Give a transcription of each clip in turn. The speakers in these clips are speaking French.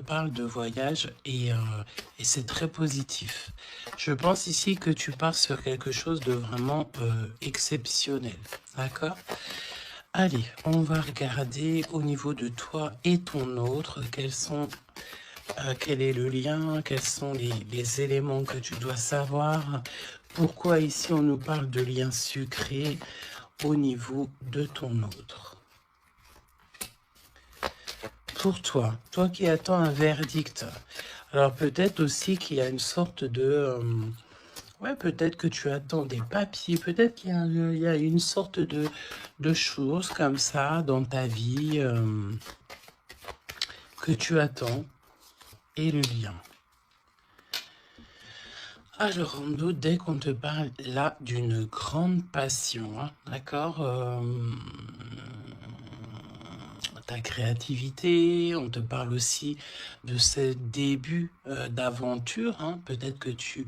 parle de voyage et c'est très positif. Je pense ici que tu pars sur quelque chose de vraiment exceptionnel. D'accord? Allez, on va regarder au niveau de toi et ton autre, quel est le lien, quels sont les éléments que tu dois savoir. Pourquoi ici on nous parle de lien sucré au niveau de ton autre. Pour toi, toi qui attends un verdict, alors peut-être aussi qu'il y a une sorte de... ouais, peut-être que tu attends des papiers, peut-être il y a une sorte de choses comme ça dans ta vie que tu attends et le lien. Alors, en doute, dès qu'on te parle là d'une grande passion, hein, d'accord, ta créativité, on te parle aussi de ce début d'aventure, hein, peut-être que tu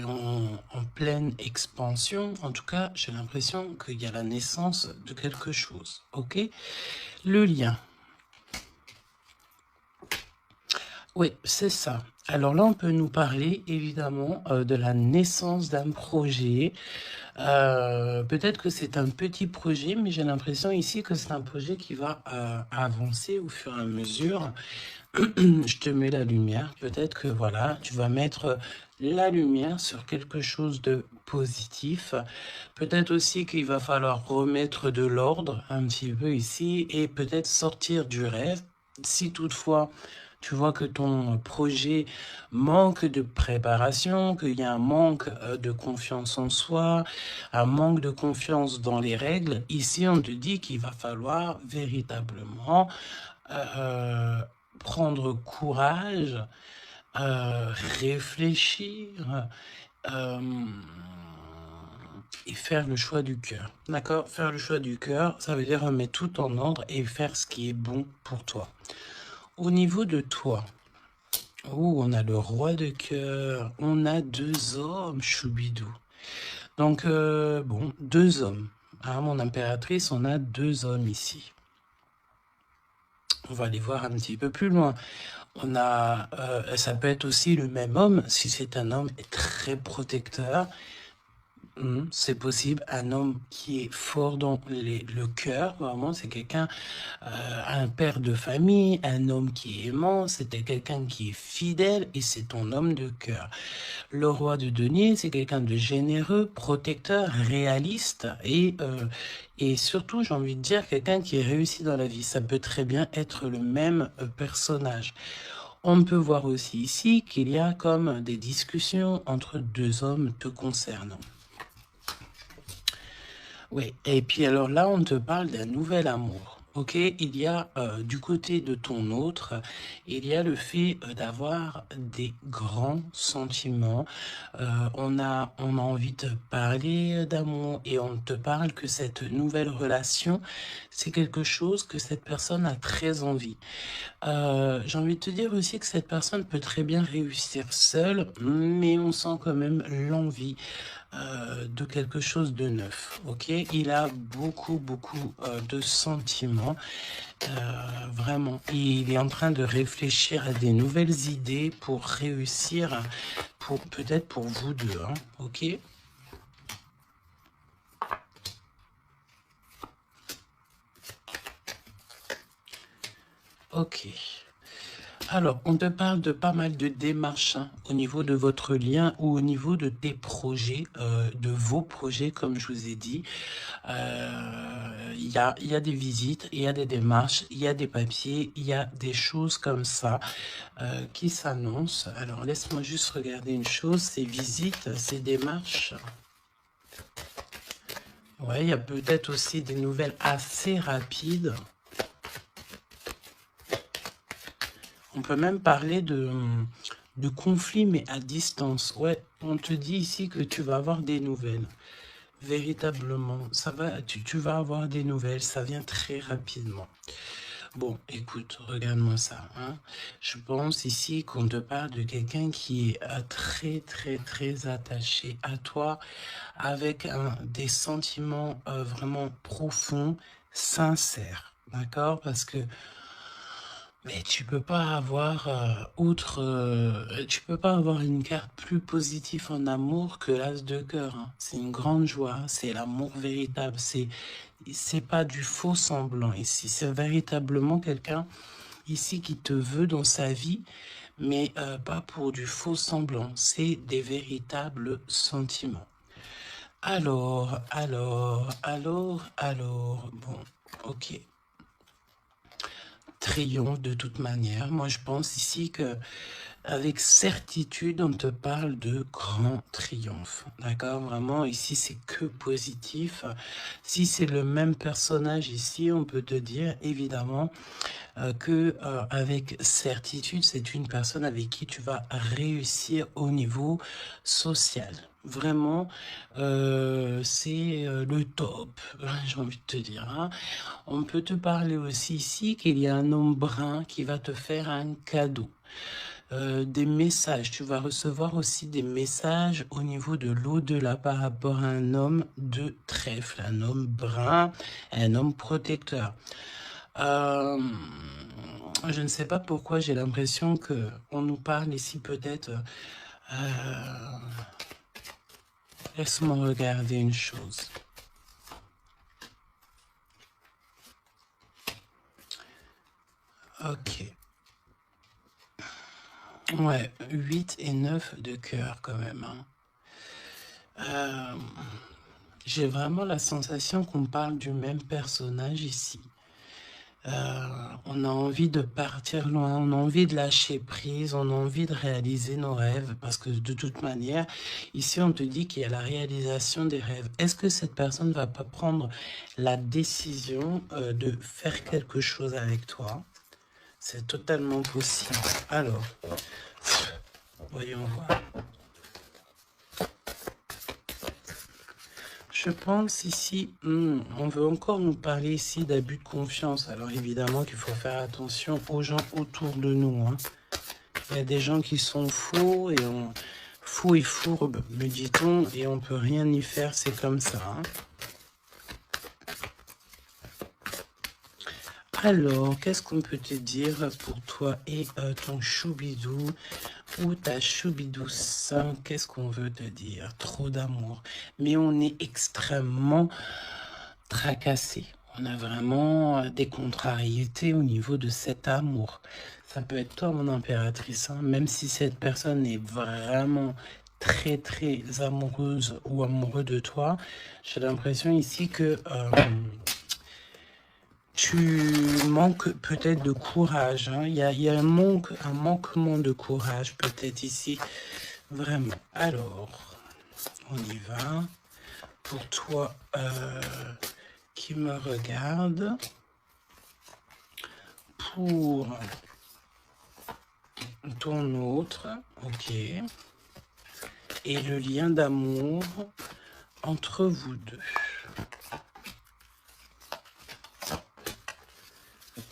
es en pleine expansion, en tout cas, j'ai l'impression qu'il y a la naissance de quelque chose, ok? Le lien. Oui, c'est ça. Alors là, on peut nous parler évidemment de la naissance d'un projet. Peut-être que c'est un petit projet, mais j'ai l'impression ici que c'est un projet qui va avancer au fur et à mesure. Je te mets la lumière. Peut-être que voilà, tu vas mettre la lumière sur quelque chose de positif. Peut-être aussi qu'il va falloir remettre de l'ordre un petit peu ici et peut-être sortir du rêve. Si toutefois tu vois que ton projet manque de préparation, qu'il y a un manque de confiance en soi, un manque de confiance dans les règles, ici on te dit qu'il va falloir véritablement euh, prendre courage, réfléchir euh, et faire le choix du cœur. D'accord? Faire le choix du cœur, ça veut dire remettre tout en ordre et faire ce qui est bon pour toi. Au niveau de toi, oh, on a le roi de cœur, on a deux hommes, choubidou. Donc, bon, deux hommes. Hein, mon impératrice, on a deux hommes ici. On va aller voir un petit peu plus loin. On a, ça peut être aussi le même homme, si c'est un homme très protecteur. C'est possible, un homme qui est fort dans le cœur, vraiment, c'est quelqu'un, un père de famille, un homme qui est aimant, c'était quelqu'un qui est fidèle et c'est ton homme de cœur. Le roi de denier, c'est quelqu'un de généreux, protecteur, réaliste et surtout, j'ai envie de dire, quelqu'un qui est réussi dans la vie. Ça peut très bien être le même personnage. On peut voir aussi ici qu'il y a comme des discussions entre deux hommes te concernant. Oui, et puis alors là, on te parle d'un nouvel amour. Ok, il y a du côté de ton autre, il y a le fait d'avoir des grands sentiments. On a envie de parler d'amour et on te parle que cette nouvelle relation, c'est quelque chose que cette personne a très envie. J'ai envie de te dire aussi que cette personne peut très bien réussir seule, mais on sent quand même l'envie de quelque chose de neuf, ok? Il a beaucoup, beaucoup de sentiments, vraiment. Il est en train de réfléchir à des nouvelles idées pour réussir, peut-être pour vous deux, hein, ok? Ok. Alors, on te parle de pas mal de démarches hein, au niveau de votre lien ou au niveau de tes projets, de vos projets, comme je vous ai dit. Il y a des visites, il y a des démarches, il y a des papiers, il y a des choses comme ça qui s'annoncent. Alors, laisse-moi juste regarder une chose, ces visites, ces démarches. Ouais, il y a peut-être aussi des nouvelles assez rapides. On peut même parler de conflit, mais à distance. Ouais, on te dit ici que tu vas avoir des nouvelles. Véritablement, ça va, tu vas avoir des nouvelles, ça vient très rapidement. Bon, écoute, regarde-moi ça. Hein. Je pense ici qu'on te parle de quelqu'un qui est très, très, très attaché à toi, avec des sentiments vraiment profonds, sincères. D'accord? Parce que Mais tu peux pas avoir tu peux pas avoir une carte plus positive en amour que l'as de cœur, hein. C'est une grande joie, c'est l'amour véritable, c'est pas du faux semblant ici, c'est véritablement quelqu'un ici qui te veut dans sa vie, mais pas pour du faux semblant, c'est des véritables sentiments. Alors, bon, ok. Triomphe de toute manière. Moi, je pense ici que avec certitude, on te parle de grand triomphe. D'accord? Vraiment, ici, c'est que positif. Si c'est le même personnage ici, on peut te dire évidemment que avec certitude, c'est une personne avec qui tu vas réussir au niveau social. Vraiment, c'est le top, j'ai envie de te dire, hein. On peut te parler aussi ici qu'il y a un homme brun qui va te faire un cadeau. Des messages, tu vas recevoir aussi des messages au niveau de l'au-delà par rapport à un homme de trèfle, un homme brun, un homme protecteur. Je ne sais pas pourquoi j'ai l'impression que on nous parle ici peut-être. Laisse-moi regarder une chose. Ok. Ouais, 8 et 9 de cœur quand même, hein. J'ai vraiment la sensation qu'on parle du même personnage ici. On a envie de partir loin, on a envie de lâcher prise, on a envie de réaliser nos rêves, parce que de toute manière, ici on te dit qu'il y a la réalisation des rêves. Est-ce que cette personne va pas prendre la décision de faire quelque chose avec toi? C'est totalement possible. Alors, voyons voir. Je pense ici, on veut encore nous parler ici d'abus de confiance. Alors évidemment qu'il faut faire attention aux gens autour de nous, hein. Il y a des gens qui sont faux et fourbes, me dit-on, et on peut rien y faire, c'est comme ça, hein. Alors, qu'est-ce qu'on peut te dire pour toi et ton choubidou ou ta choubidouce? Qu'est-ce qu'on veut te dire? Trop d'amour. Mais on est extrêmement tracassé. On a vraiment des contrariétés au niveau de cet amour. Ça peut être toi, mon impératrice, hein, même si cette personne est vraiment très très amoureuse ou amoureux de toi. J'ai l'impression ici que tu manques peut-être de courage, hein. Il y a un manquement de courage peut-être ici, vraiment. Alors, on y va. Pour toi qui me regarde, pour ton autre, ok, et le lien d'amour entre vous deux.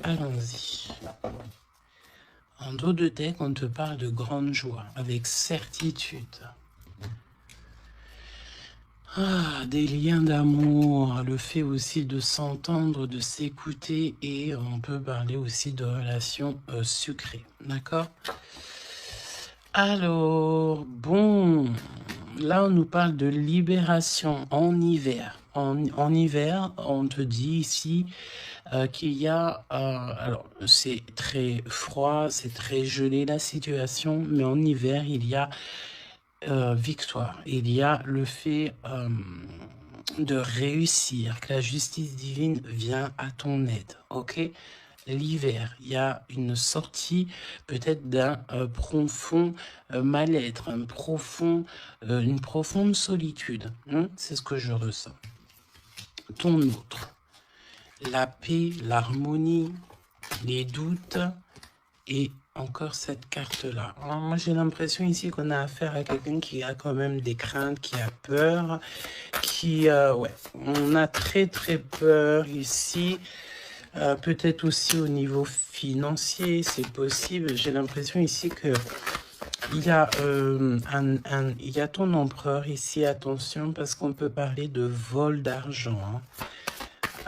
Allons-y. En dos de deck, on te parle de grande joie, avec certitude. Ah, des liens d'amour, le fait aussi de s'entendre, de s'écouter, et on peut parler aussi de relations sucrées, d'accord? Alors, bon, là on nous parle de libération en hiver. En hiver, on te dit ici qu'il y a, alors c'est très froid, c'est très gelé la situation, mais en hiver, il y a victoire. Il y a le fait de réussir, que la justice divine vient à ton aide, ok? L'hiver, il y a une sortie peut-être d'un profond mal-être, une profonde solitude, hein? C'est ce que je ressens. Ton autre, la paix, l'harmonie, les doutes et encore cette carte-là. Moi, j'ai l'impression ici qu'on a affaire à quelqu'un qui a quand même des craintes, qui a peur, ouais, on a très très peur ici. Peut-être aussi au niveau financier, c'est possible. J'ai l'impression ici que il y a il y a ton empereur ici. Attention, parce qu'on peut parler de vol d'argent, hein.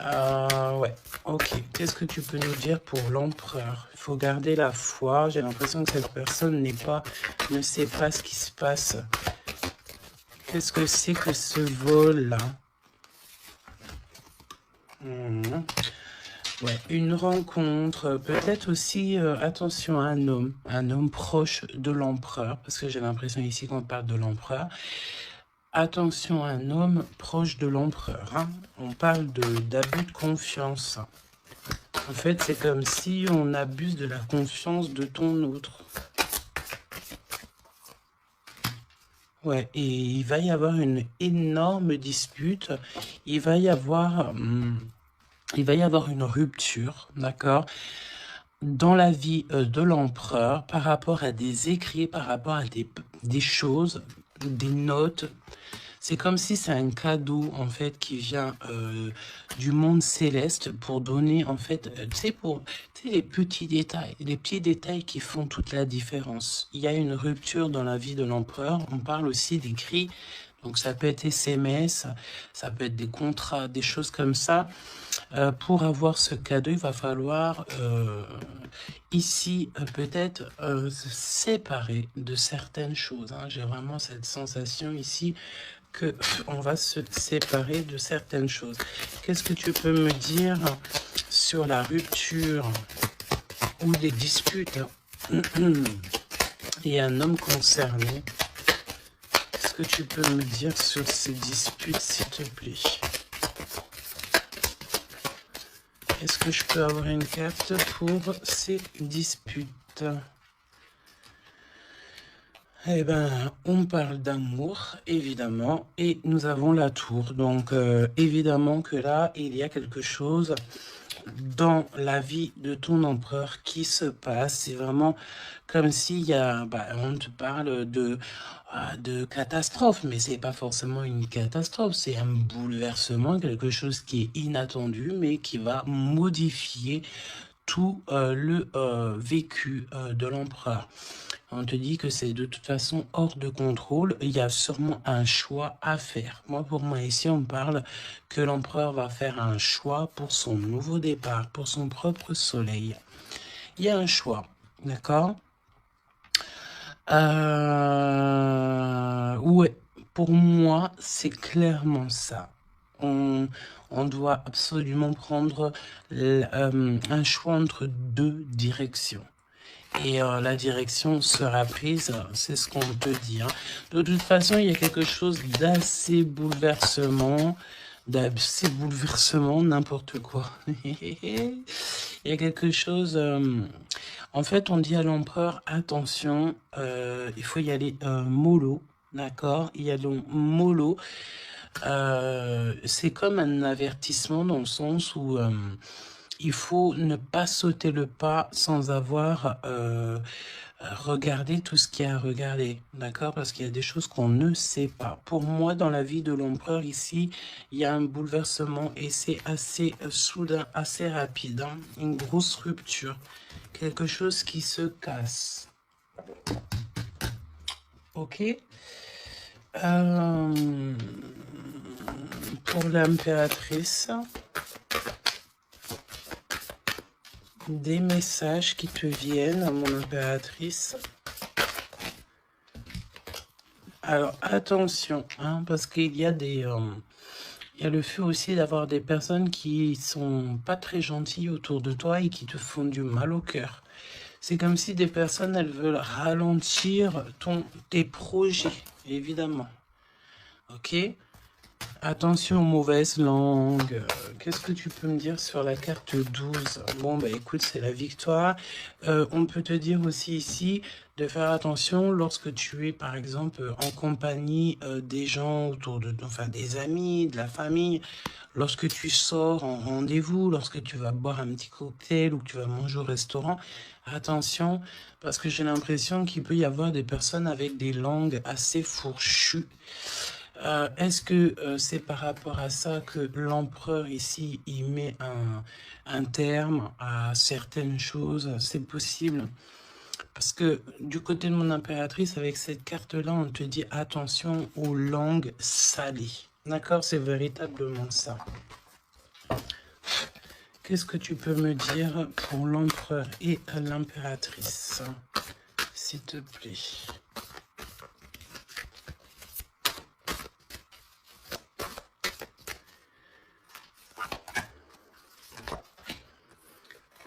Ouais, ok. Qu'est-ce que tu peux nous dire pour l'empereur? Il faut garder la foi. J'ai l'impression que cette personne ne sait pas ce qui se passe. Qu'est-ce que c'est que ce vol-là? Ouais, une rencontre, peut-être aussi, attention, un homme proche de l'empereur, parce que j'ai l'impression ici qu'on parle de l'empereur. Attention, un homme proche de l'empereur, hein. On parle d'abus de confiance. En fait, c'est comme si on abuse de la confiance de ton autre. Ouais, et il va y avoir une énorme dispute. Il va y avoir une rupture, d'accord, dans la vie de l'empereur par rapport à des écrits, par rapport à des choses, des notes. C'est comme si c'est un cadeau, en fait, qui vient du monde céleste pour donner, en fait, tu sais, les petits détails qui font toute la différence. Il y a une rupture dans la vie de l'empereur. On parle aussi d'écrits. Donc, ça peut être SMS, ça peut être des contrats, des choses comme ça. Pour avoir ce cadeau, il va falloir ici peut-être se séparer de certaines choses, hein. J'ai vraiment cette sensation ici que on va se séparer de certaines choses. Qu'est-ce que tu peux me dire sur la rupture ou des disputes? Il y a un homme concerné. Qu'est-ce que tu peux me dire sur ces disputes, s'il te plaît? Est-ce que je peux avoir une carte pour ces disputes? Eh ben, on parle d'amour, évidemment, et nous avons la tour. Donc, évidemment que là, il y a quelque chose dans la vie de ton empereur qui se passe. C'est vraiment comme s'il y a, on te parle de catastrophe, mais c'est pas forcément une catastrophe, c'est un bouleversement, quelque chose qui est inattendu, mais qui va modifier tout le vécu de l'empereur. On te dit que c'est de toute façon hors de contrôle. Il y a sûrement un choix à faire. Pour moi, ici, on parle que l'empereur va faire un choix pour son nouveau départ, pour son propre soleil. Il y a un choix, d'accord? Ouais, pour moi, c'est clairement ça. On doit absolument prendre un choix entre deux directions. Et la direction sera prise, c'est ce qu'on te dit, hein. De toute façon, il y a quelque chose d'assez bouleversement, n'importe quoi. Il y a quelque chose... en fait, on dit à l'empereur, attention, il faut y aller mollo, d'accord? Il y a donc mollo. C'est comme un avertissement dans le sens où... il faut ne pas sauter le pas sans avoir regardé tout ce qu'il y a à regarder, d'accord? Parce qu'il y a des choses qu'on ne sait pas. Pour moi, dans la vie de l'empereur ici, il y a un bouleversement et c'est assez soudain, assez rapide, hein? Une grosse rupture, quelque chose qui se casse. Ok? Pour l'impératrice... des messages qui te viennent à mon impératrice. Alors attention, hein, parce qu'il y a il y a le fait aussi d'avoir des personnes qui sont pas très gentilles autour de toi et qui te font du mal au cœur. C'est comme si des personnes, elles veulent ralentir tes projets, évidemment. Ok? Attention aux mauvaises langues. Qu'est-ce que tu peux me dire sur la carte 12? Bon, écoute, c'est la victoire. On peut te dire aussi ici de faire attention lorsque tu es, par exemple, en compagnie des gens autour de toi, enfin des amis, de la famille. Lorsque tu sors en rendez-vous, lorsque tu vas boire un petit cocktail ou que tu vas manger au restaurant, attention, parce que j'ai l'impression qu'il peut y avoir des personnes avec des langues assez fourchues. Est-ce que c'est par rapport à ça que l'empereur ici, il met un terme à certaines choses? C'est possible. Parce que du côté de mon impératrice, avec cette carte-là, on te dit attention aux langues salées. D'accord? C'est véritablement ça. Qu'est-ce que tu peux me dire pour l'empereur et l'impératrice, s'il te plaît?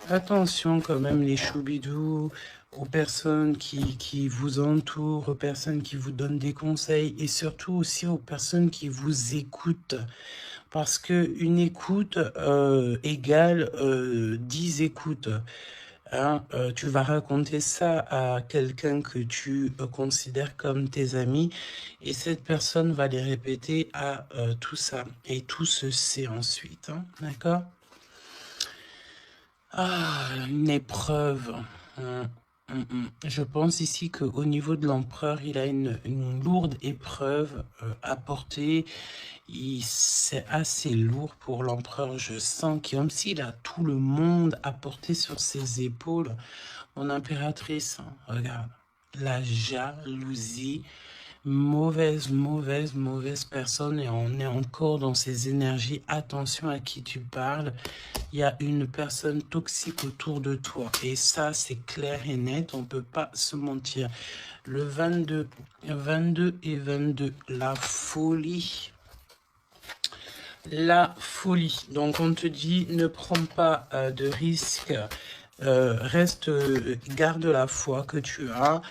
Attention quand même les choubidous, aux personnes qui vous entourent, aux personnes qui vous donnent des conseils et surtout aussi aux personnes qui vous écoutent. Parce que une écoute égale 10 écoutes. Hein, tu vas raconter ça à quelqu'un que tu considères comme tes amis et cette personne va les répéter à tout ça. Et tout se sait ensuite. Hein, d'accord? Ah, une épreuve. Je pense ici qu'au niveau de l'empereur, il a une lourde épreuve à porter. C'est assez lourd pour l'empereur. Je sens comme s'il a tout le monde à porter sur ses épaules. Mon impératrice, hein, regarde, la jalousie. Mauvaise, mauvaise, mauvaise personne et on est encore dans ces énergies. Attention à qui tu parles. Il y a une personne toxique autour de toi et ça c'est clair et net, on peut pas se mentir. Le 22 et 22, la folie. La folie. Donc on te dit ne prends pas de risques. Reste, garde la foi que tu as.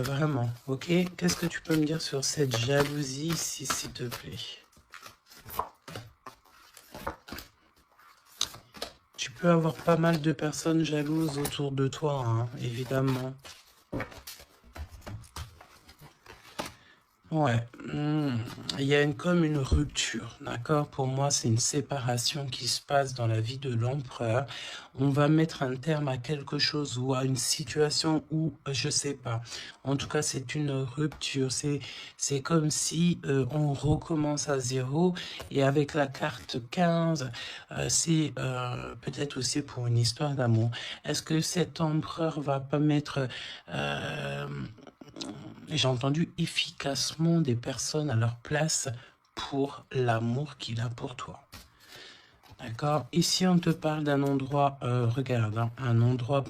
Vraiment, ok? Qu'est-ce que tu peux me dire sur cette jalousie ici, s'il te plaît? Tu peux avoir pas mal de personnes jalouses autour de toi, hein, évidemment. Ouais, il y a comme une rupture, d'accord? Pour moi, c'est une séparation qui se passe dans la vie de l'empereur. On va mettre un terme à quelque chose ou à une situation où, je sais pas. En tout cas, c'est une rupture. C'est comme si on recommence à zéro. Et avec la carte 15, c'est peut-être aussi pour une histoire d'amour. Est-ce que cet empereur va pas mettre... j'ai entendu efficacement des personnes à leur place pour l'amour qu'il a pour toi. D'accord? Ici, on te parle d'un endroit, regarde, hein, un endroit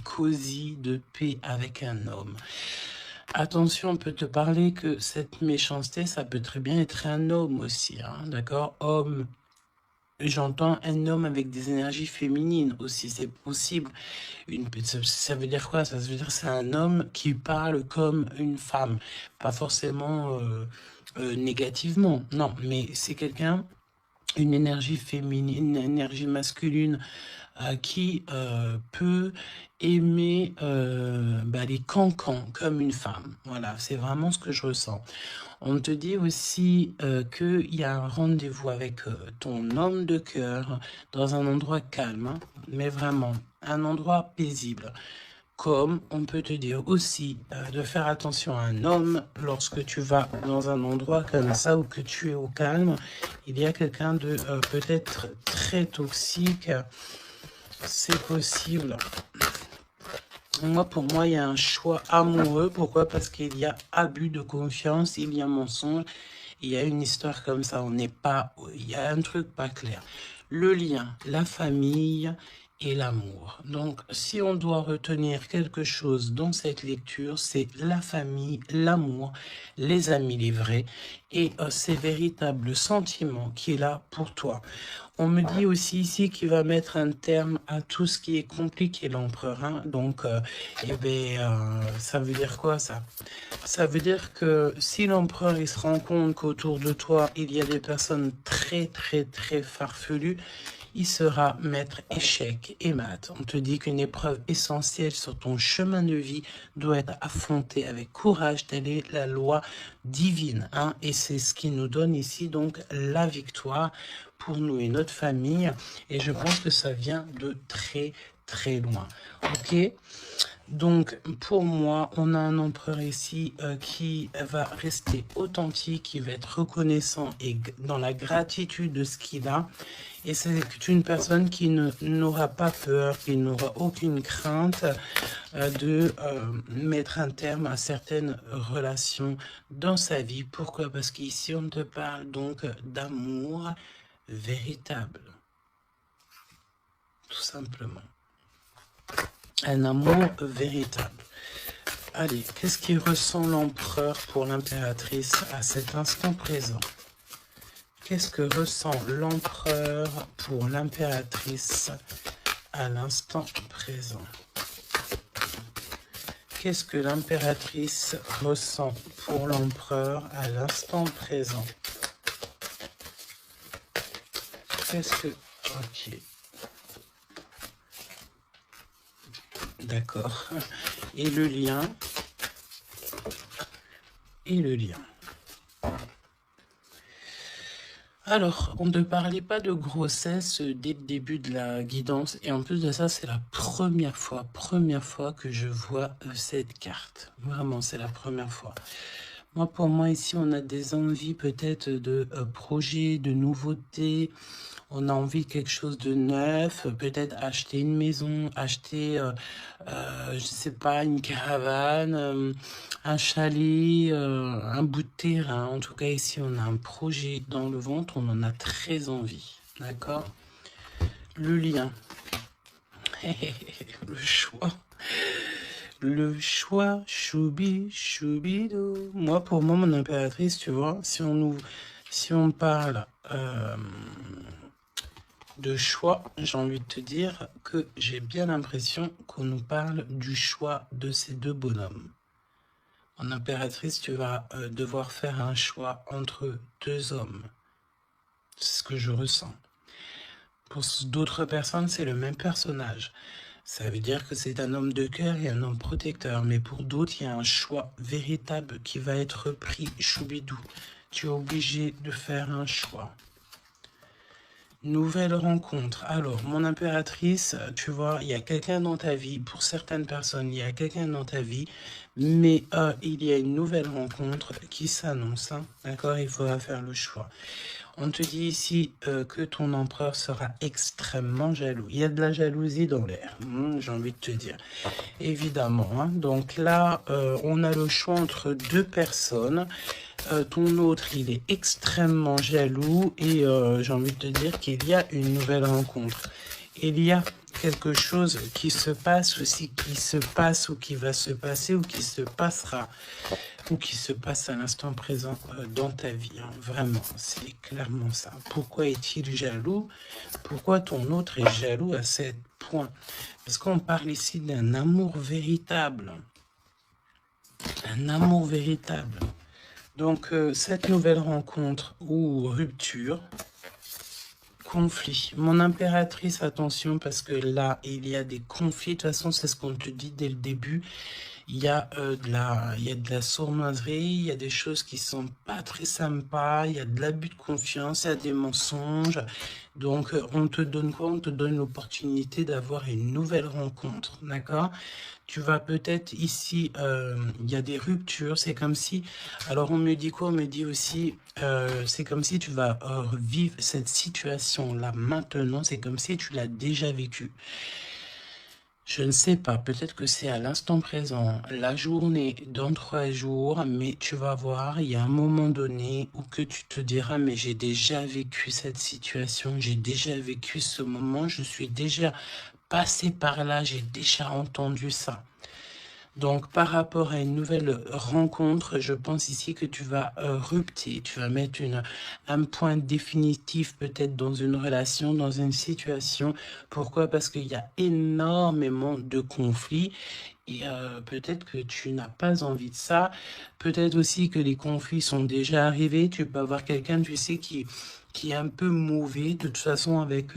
cosy, de paix avec un homme. Attention, on peut te parler que cette méchanceté, ça peut très bien être un homme aussi, hein, d'accord? Homme, j'entends un homme avec des énergies féminines aussi, c'est possible. Ça veut dire quoi? Ça veut dire c'est un homme qui parle comme une femme. Pas forcément négativement, non, mais c'est quelqu'un, une énergie féminine, une énergie masculine qui peut aimer les cancans comme une femme. Voilà, c'est vraiment ce que je ressens. On te dit aussi qu'il y a un rendez-vous avec ton homme de cœur dans un endroit calme, hein, mais vraiment un endroit paisible. Comme on peut te dire aussi de faire attention à un homme lorsque tu vas dans un endroit comme ça ou que tu es au calme. Il y a quelqu'un de peut-être très toxique. C'est possible. Pour moi, il y a un choix amoureux. Pourquoi? Parce qu'il y a abus de confiance, il y a mensonge, il y a une histoire comme ça. On n'est pas, il y a un truc pas clair. Le lien, la famille et l'amour. Donc, si on doit retenir quelque chose dans cette lecture, c'est la famille, l'amour, les amis, les vrais et ces véritables sentiments qu'il a pour toi. On me dit aussi ici qu'il va mettre un terme à tout ce qui est compliqué, l'empereur. Hein. Donc, ça veut dire quoi ça? Ça veut dire que si l'empereur il se rend compte qu'autour de toi, il y a des personnes très, très, très farfelues, il sera maître échec et mat. On te dit qu'une épreuve essentielle sur ton chemin de vie doit être affrontée avec courage. Telle est la loi divine. Hein, et c'est ce qui nous donne ici donc la victoire pour nous et notre famille. Et je pense que ça vient de très, très loin. Ok? Donc, pour moi, on a un empereur ici qui va rester authentique, qui va être reconnaissant et dans la gratitude de ce qu'il a. Et c'est une personne qui n'aura pas peur, qui n'aura aucune crainte de mettre un terme à certaines relations dans sa vie. Pourquoi? Parce qu'ici, on te parle donc d'amour véritable. tout simplement. Un amour véritable. Allez, qu'est-ce qui ressent l'empereur pour l'impératrice à cet instant présent? Qu'est-ce que ressent l'empereur pour l'impératrice à l'instant présent? Qu'est-ce que l'impératrice ressent pour l'empereur à l'instant présent? Qu'est-ce que... Ok. D'accord. Et le lien? Et le lien. Alors, on ne parlait pas de grossesse dès le début de la guidance. Et en plus de ça, c'est la première fois que je vois cette carte. Vraiment, c'est la première fois. Moi, pour moi, ici, on a des envies peut-être de projets, de nouveautés. On a envie de quelque chose de neuf, peut-être acheter une maison, acheter, je sais pas, une caravane, un chalet, un bout de terrain. En tout cas, ici, on a un projet dans le ventre, on en a très envie. D'accord? Le lien. Le choix. Le choix, choubi, choubidou. Moi, pour moi, mon impératrice, tu vois, si on parle de choix, j'ai envie de te dire que j'ai bien l'impression qu'on nous parle du choix de ces deux bonhommes. En impératrice, tu vas devoir faire un choix entre deux hommes. C'est ce que je ressens. Pour d'autres personnes, c'est le même personnage. Ça veut dire que c'est un homme de cœur et un homme protecteur. Mais pour d'autres, il y a un choix véritable qui va être pris. Choubidou, tu es obligé de faire un choix. Nouvelle rencontre. Alors, mon impératrice, tu vois, il y a quelqu'un dans ta vie. Pour certaines personnes, il y a quelqu'un dans ta vie. Mais il y a une nouvelle rencontre qui s'annonce. Hein, d'accord? Il faudra faire le choix. On te dit ici que ton empereur sera extrêmement jaloux. Il y a de la jalousie dans l'air, j'ai envie de te dire. Évidemment. Hein. Donc là, on a le choix entre deux personnes. Ton autre, il est extrêmement jaloux et j'ai envie de te dire qu'il y a une nouvelle rencontre. Il y a quelque chose qui se passe aussi, qui se passe ou qui va se passer ou qui se passera ou qui se passe à l'instant présent dans ta vie. Hein. Vraiment, c'est clairement ça. Pourquoi est-il jaloux? Pourquoi ton autre est jaloux à ce point? Parce qu'on parle ici d'un amour véritable. Un amour véritable. Donc, cette nouvelle rencontre ou rupture, conflit. Mon impératrice, attention, parce que là, il y a des conflits. De toute façon, c'est ce qu'on te dit dès le début. Il y a de la sournoiserie, il y a des choses qui sont pas très sympas, il y a de l'abus de confiance, il y a des mensonges. Donc, on te donne quoi? On te donne l'opportunité d'avoir une nouvelle rencontre, d'accord? Tu vas peut-être ici, il y a des ruptures, c'est comme si... Alors, on me dit quoi? On me dit aussi, c'est comme si tu vas vivre cette situation-là maintenant, c'est comme si tu l'as déjà vécue. Je ne sais pas, peut-être que c'est à l'instant présent, la journée dans 3 jours, mais tu vas voir, il y a un moment donné où que tu te diras, mais j'ai déjà vécu cette situation, j'ai déjà vécu ce moment, je suis déjà passé par là, j'ai déjà entendu ça. Donc, par rapport à une nouvelle rencontre, je pense ici que tu vas rupter, tu vas mettre un point définitif peut-être dans une relation, dans une situation. Pourquoi? Parce qu'il y a énormément de conflits et peut-être que tu n'as pas envie de ça. Peut-être aussi que les conflits sont déjà arrivés. Tu peux avoir quelqu'un, tu sais, qui est un peu mauvais. De toute façon, avec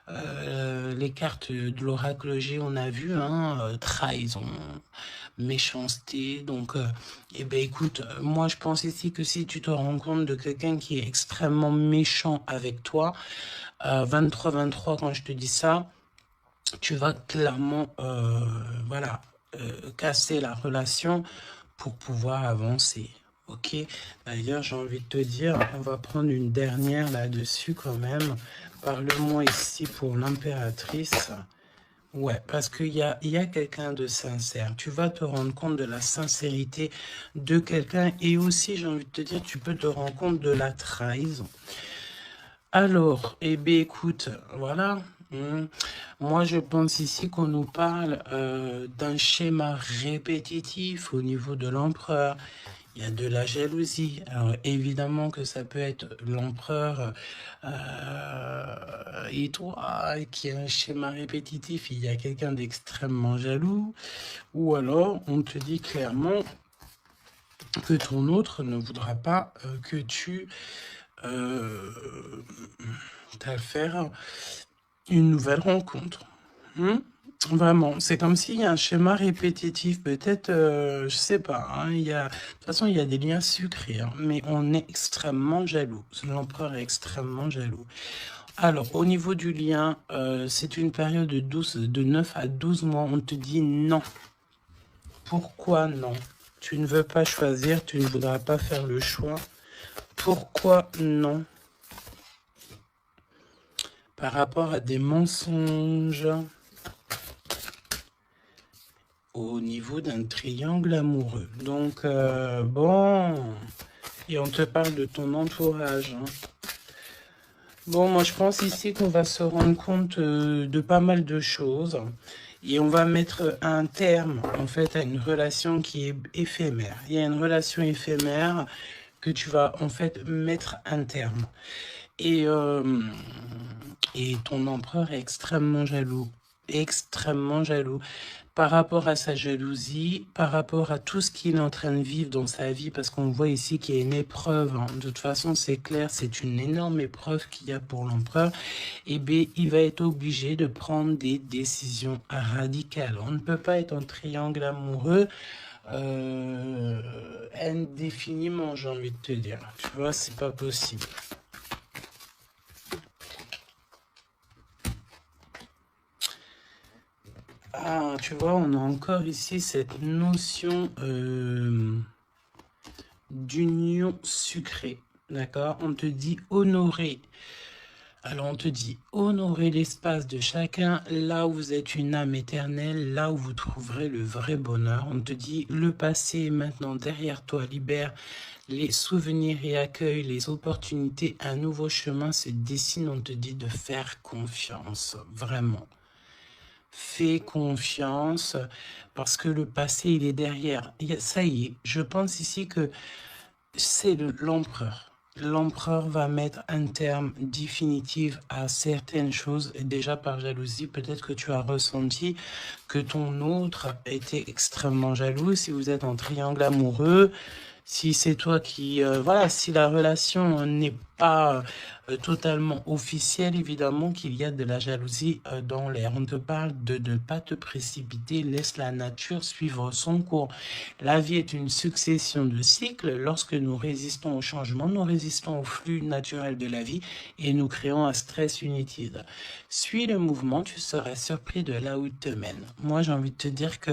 les cartes de l'oracle G, on a vu, hein, trahison, méchanceté. Donc, eh ben, écoute, moi, je pense ici que si tu te rends compte de quelqu'un qui est extrêmement méchant avec toi, 23-23, quand je te dis ça, tu vas clairement, voilà, casser la relation pour pouvoir avancer. Ok, d'ailleurs, j'ai envie de te dire, on va prendre une dernière là-dessus quand même. Parle-moi ici pour l'impératrice. Ouais, parce qu'il y a quelqu'un de sincère. Tu vas te rendre compte de la sincérité de quelqu'un. Et aussi, j'ai envie de te dire, tu peux te rendre compte de la trahison. Alors, eh bien, écoute, voilà. Hmm. Moi, je pense ici qu'on nous parle d'un schéma répétitif au niveau de l'empereur. Il y a de la jalousie. Alors, évidemment que ça peut être l'empereur et toi qui a un schéma répétitif. Il y a quelqu'un d'extrêmement jaloux. Ou alors, on te dit clairement que ton autre ne voudra pas que tu t'as faire une nouvelle rencontre. Hmm. Vraiment, c'est comme s'il y a un schéma répétitif, peut-être, je sais pas, hein, de toute façon, il y a des liens sucrés, hein, mais on est extrêmement jaloux. L'empereur est extrêmement jaloux. Alors, au niveau du lien, c'est une période de 9 à 12 mois. On te dit non. Pourquoi non? Tu ne veux pas choisir, tu ne voudras pas faire le choix. Pourquoi non? Par rapport à des mensonges au niveau d'un triangle amoureux. Donc, bon, et on te parle de ton entourage. Hein. Bon, moi, je pense ici qu'on va se rendre compte de pas mal de choses. Et on va mettre un terme, en fait, à une relation qui est éphémère. Il y a une relation éphémère que tu vas, en fait, mettre un terme. Et ton empereur est extrêmement jaloux. Extrêmement jaloux. Par rapport à sa jalousie, par rapport à tout ce qu'il est en train de vivre dans sa vie, parce qu'on voit ici qu'il y a une épreuve, hein. De toute façon, c'est clair, c'est une énorme épreuve qu'il y a pour l'empereur, et bien, il va être obligé de prendre des décisions radicales. On ne peut pas être en triangle amoureux indéfiniment, j'ai envie de te dire. Tu vois, c'est pas possible. Ah, tu vois, on a encore ici cette notion d'union sucrée, d'accord? On te dit honorer. Alors, on te dit honorer l'espace de chacun, là où vous êtes une âme éternelle, là où vous trouverez le vrai bonheur. On te dit le passé est maintenant derrière toi, libère les souvenirs et accueille les opportunités. Un nouveau chemin se dessine, on te dit de faire confiance, vraiment. Fais confiance parce que le passé, il est derrière. Ça y est, je pense ici que c'est l'empereur. L'empereur va mettre un terme définitif à certaines choses. Et déjà par jalousie, peut-être que tu as ressenti que ton autre était extrêmement jaloux. Si vous êtes en triangle amoureux, si c'est toi qui... voilà, si la relation n'est pas totalement officielle, évidemment qu'il y a de la jalousie dans l'air. On te parle de ne pas te précipiter, laisse la nature suivre son cours. La vie est une succession de cycles. Lorsque nous résistons au changement, nous résistons au flux naturel de la vie et nous créons un stress inutile. Suis le mouvement, tu seras surpris de là où il te mène. Moi, j'ai envie de te dire que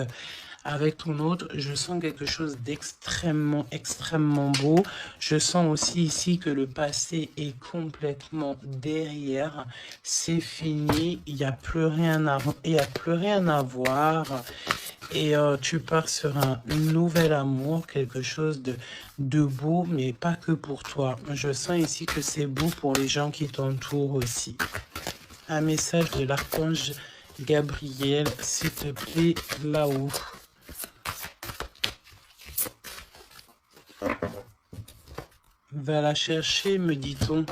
avec ton autre, je sens quelque chose d'extrêmement, extrêmement beau. Je sens aussi ici que le passé est complètement derrière. C'est fini. Il n'y a plus rien à, il y a plus rien à voir. Et tu pars sur un nouvel amour, quelque chose de beau, mais pas que pour toi. Je sens ici que c'est beau pour les gens qui t'entourent aussi. Un message de l'archange Gabriel, s'il te plaît, là-haut. Va la chercher, me dit-on.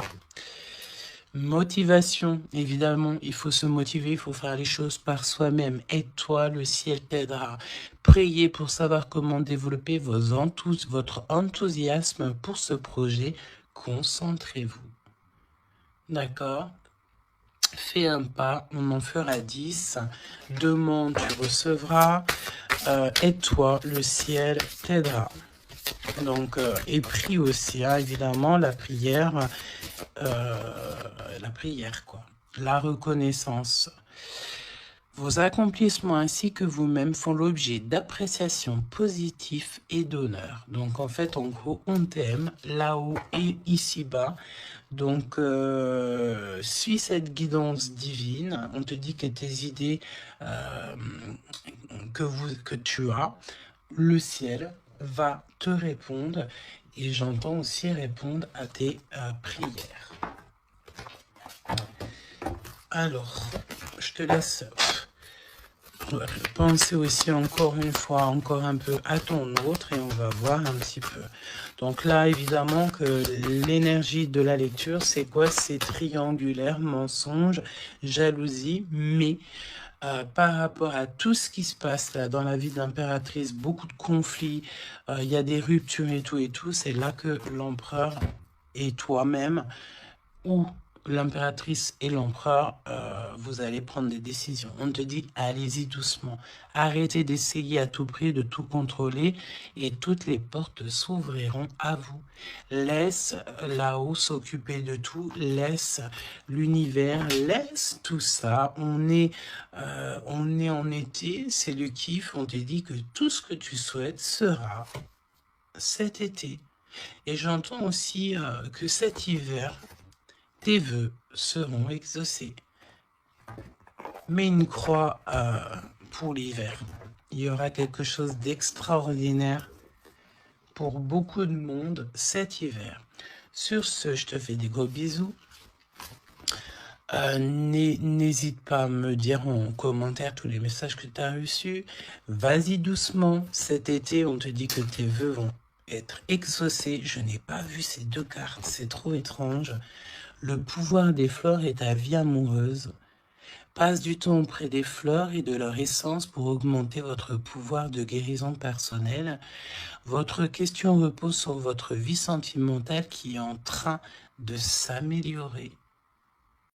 Motivation, évidemment, il faut se motiver, il faut faire les choses par soi-même. Aide-toi, le ciel t'aidera. Priez pour savoir comment développer votre enthousiasme pour ce projet. Concentrez-vous. D'accord? Fais un pas, on en fera 10. Demande, tu recevras. Aide-toi, le ciel t'aidera. Donc, et prie aussi, hein, évidemment, la prière, quoi. La reconnaissance. Vos accomplissements ainsi que vous-même font l'objet d'appréciation positive et d'honneur. Donc, en fait, en gros, on t'aime là-haut et ici-bas. Donc, suis cette guidance divine. On te dit que tes idées que tu as, le ciel va te répondre et j'entends aussi répondre à tes prières. Alors, je te laisse penser aussi encore une fois, encore un peu à ton autre et on va voir un petit peu. Donc là, évidemment que l'énergie de la lecture, c'est quoi? C'est triangulaire, mensonge, jalousie, mais par rapport à tout ce qui se passe là dans la vie d'impératrice, beaucoup de conflits, il y a des ruptures et tout, c'est là que l'empereur et toi-même, ou l'impératrice et l'empereur, vous allez prendre des décisions. On te dit, allez-y doucement. Arrêtez d'essayer à tout prix de tout contrôler et toutes les portes s'ouvriront à vous. Laisse là-haut s'occuper de tout. Laisse l'univers, laisse tout ça. On est en été, c'est le kiff. On te dit que tout ce que tu souhaites sera cet été. Et j'entends aussi que cet hiver, tes vœux seront exaucés. Mets une croix pour l'hiver. Il y aura quelque chose d'extraordinaire pour beaucoup de monde cet hiver. Sur ce, je te fais des gros bisous. N'hésite pas à me dire en commentaire tous les messages que tu as reçus. Vas-y doucement. Cet été, on te dit que tes vœux vont être exaucés. Je n'ai pas vu ces deux cartes. C'est trop étrange. Le pouvoir des fleurs est ta vie amoureuse. Passe du temps auprès des fleurs et de leur essence pour augmenter votre pouvoir de guérison personnelle. Votre question repose sur votre vie sentimentale qui est en train de s'améliorer.